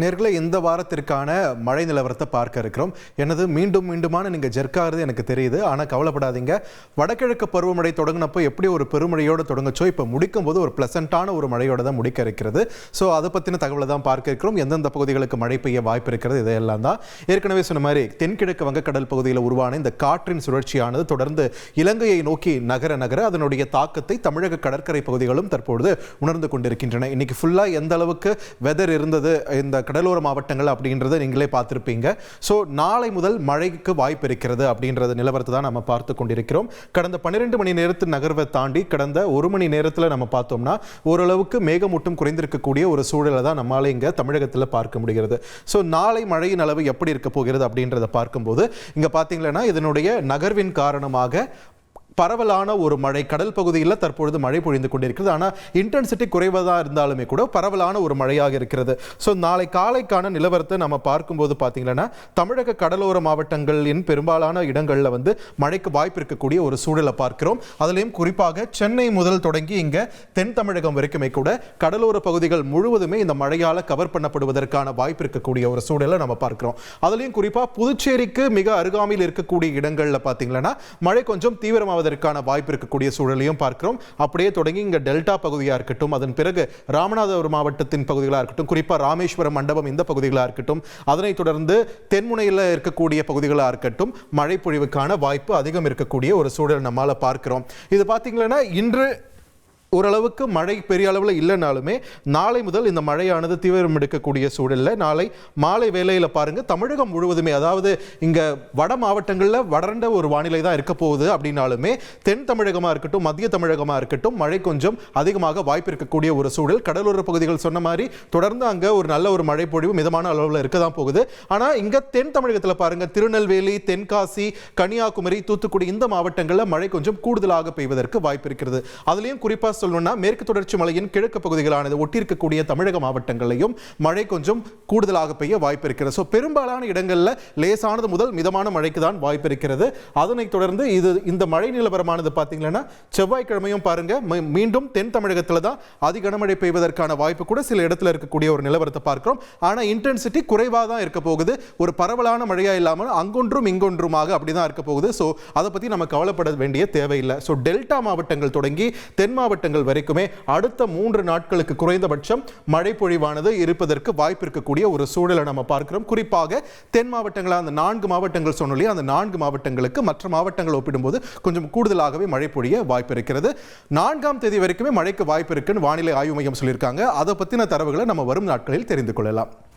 நேர்களை இந்த வாரத்திற்கான மழை நிலவரத்தை பார்க்க இருக்கிறோம். எனது மீண்டுமான நீங்கள் ஜெர்க்காகிறது எனக்கு தெரியுது. ஆனால் கவலைப்படாதீங்க, வடகிழக்கு பருவமழை தொடங்கினப்போ எப்படி ஒரு பெருமழையோடு தொடங்குச்சோ இப்போ முடிக்கும் போது ஒரு பிளசண்டான ஒரு மழையோட தான் முடிக்க இருக்கிறது. ஸோ அதை பற்றின தகவலை தான் பார்க்க இருக்கிறோம். எந்தெந்த பகுதிகளுக்கு மழை பெய்ய வாய்ப்பு இருக்கிறது இதையெல்லாம் தான். ஏற்கனவே சொன்ன மாதிரி தென்கிழக்கு வங்கக்கடல் பகுதியில் உருவான இந்த காற்றின் சுழற்சியானது தொடர்ந்து இலங்கையை நோக்கி நகர அதனுடைய தாக்கத்தை தமிழக கடற்கரை பகுதிகளும் தற்பொழுது உணர்ந்து கொண்டிருக்கின்றன. இன்னைக்கு ஃபுல்லாக எந்த அளவுக்கு வெதர் இருந்தது இந்த கடலோர மாவட்டங்கள் அப்படின்றத நீங்களே பார்த்திருப்பீங்க. ஸோ நாளை முதல் மழைக்கு வாய்ப்பு இருக்கிறது அப்படின்றது நிலவரத்தை தான் நம்ம பார்த்து கொண்டிருக்கிறோம். கடந்த 12 மணி நேரத்து நகர்வை தாண்டி கடந்த 1 மணி நேரத்தில் நம்ம பார்த்தோம்னா ஓரளவுக்கு மேகமூட்டம் குறைந்திருக்கக்கூடிய ஒரு சூழலை தான் நம்மளால இங்கே தமிழகத்தில் பார்க்க முடிகிறது. ஸோ நாளை மழையின் அளவு எப்படி இருக்க போகிறது அப்படின்றத பார்க்கும்போது இங்கே பார்த்தீங்கன்னா இதனுடைய நகர்வின் காரணமாக பரவலான ஒரு மழை கடல் பகுதியில் தற்பொழுது மழை பொழிந்து கொண்டிருக்கிறது. ஆனால் இன்டென்சிட்டி குறைவதாக இருந்தாலுமே கூட பரவலான ஒரு மழையாக இருக்கிறது. ஸோ நாளை காலைக்கான நிலவரத்தை நம்ம பார்க்கும்போது பார்த்தீங்கன்னா தமிழக கடலோர மாவட்டங்களின் பெரும்பாலான இடங்களில் மழைக்கு வாய்ப்பு இருக்கக்கூடிய ஒரு சூழலை பார்க்கிறோம். அதுலேயும் குறிப்பாக சென்னை முதல் தொடங்கி இங்கே தென் தமிழகம் வரைக்குமே கூட கடலோர பகுதிகள் முழுவதுமே இந்த மழையால் கவர் பண்ணப்படுவதற்கான வாய்ப்பு இருக்கக்கூடிய ஒரு சூழலை நம்ம பார்க்கிறோம். அதுலேயும் குறிப்பாக புதுச்சேரிக்கு மிக அருகாமையில் இருக்கக்கூடிய இடங்களில் பார்த்தீங்கன்னா மழை கொஞ்சம் தீவிரமாக வாய்ப்பு இருக்கக்கூடிய சூழலையும் பார்க்கிறோம். அப்படியே தொடங்கி இங்க டெல்டா பகுதியா இருக்கட்டும், அதன் பிறகு ராமநாதபுரம் மாவட்டத்தின் பகுதிகளாக இருக்கட்டும், குறிப்பா ராமேஸ்வரம் மண்டபம் இந்த பகுதிகளாக இருக்கட்டும், அதனைத் தொடர்ந்து தென்முனையில் இருக்கக்கூடிய பகுதிகளாக இருக்கட்டும் மழை பொழிவுக்கான வாய்ப்பு அதிகம் இருக்கக்கூடிய ஒரு சூழல் நம்மால பார்க்கிறோம். இது பார்த்தீங்கன்னா இன்று ஓரளவுக்கு மழை பெரிய அளவில் இல்லைனாலுமே நாளை முதல் இந்த மழையானது தீவிரம் எடுக்கக்கூடிய சூழலில் நாளை மாலை வேளையில் பாருங்கள் தமிழகம் முழுவதுமே, அதாவது இங்கே வட மாவட்டங்களில் வறண்ட ஒரு வானிலை தான் இருக்க போகுது அப்படின்னாலுமே தென் தமிழகமாக இருக்கட்டும் மத்திய தமிழகமாக இருக்கட்டும் மழை கொஞ்சம் அதிகமாக வாய்ப்பு இருக்கக்கூடிய ஒரு சூழல். கடலோர பகுதிகள் சொன்ன மாதிரி தொடர்ந்து அங்கே ஒரு நல்ல ஒரு மழை பொழிவு மிதமான அளவில் இருக்க தான் போகுது. ஆனால் இங்கே தென் தமிழகத்தில் பாருங்கள் திருநெல்வேலி, தென்காசி, கன்னியாகுமரி, தூத்துக்குடி இந்த மாவட்டங்களில் மழை கொஞ்சம் கூடுதலாக பெய்வதற்கு வாய்ப்பு இருக்கிறது. அதுலேயும் குறிப்பாக சொல்லணும்னா மேற்கு தொடர்ச்சி மலையின் கிழக்கு பகுதிகளானது ஒட்டியிருக்கக்கூடிய தமிழக மாவட்டங்களையும் மழை கொஞ்சம் கூடுதலாக பெய்ய வாய்ப்பு இருக்கிறது. ஸோ பெரும்பாலான இடங்களில் லேசானது முதல் மிதமான மழைக்கு தான் வாய்ப்பு இருக்கிறது. அதனைத் தொடர்ந்து இந்த மழை நிலவரமானது பார்த்தீங்கன்னா செவ்வாய்க்கிழமையும் பாருங்க மீண்டும் தென் தமிழகத்தில் தான் அதி கனமழை பெய்வதற்கான வாய்ப்பு கூட சில இடத்துல இருக்கக்கூடிய ஒரு நிலவரத்தை பார்க்கிறோம். ஆனால் இன்டென்சிட்டி குறைவாக தான் இருக்க போகுது. ஒரு பரவலான மழையா இல்லாமல் அங்கொன்றும் இங்கொன்றுமாக அப்படிதான் இருக்க போகுது. ஸோ அதை பற்றி நம்ம கவலைப்பட வேண்டிய தேவையில்லை. ஸோ டெல்டா மாவட்டங்கள் தொடங்கி தென் மாவட்டங்கள் வரைக்குமே அடுத்த 3 நாட்களுக்கு குறைந்தபட்சம் மழை பொழிவானது இருப்பதற்கு வாய்ப்பு இருக்கக்கூடிய ஒரு சூழலை நம்ம பார்க்கிறோம். குறிப்பாக தென் மாவட்டங்களாக அந்த 4 மாவட்டங்கள் சொன்னோம், அந்த 4 மாவட்டங்களுக்கு மற்ற மாவட்டங்கள் ஒப்பிடும்போது கொஞ்சம் கூடுதலாகவே மழை பொழிய வாய்ப்பு இருக்கிறது. 4ஆம் தேதி வரைக்குமே மழைக்கு வாய்ப்பு இருக்குன்னு வானிலை ஆய்வு மையம் சொல்லியிருக்காங்க. அதை பற்றின தரவுகளை நம்ம வரும் நாட்களில் தெரிந்து கொள்ளலாம்.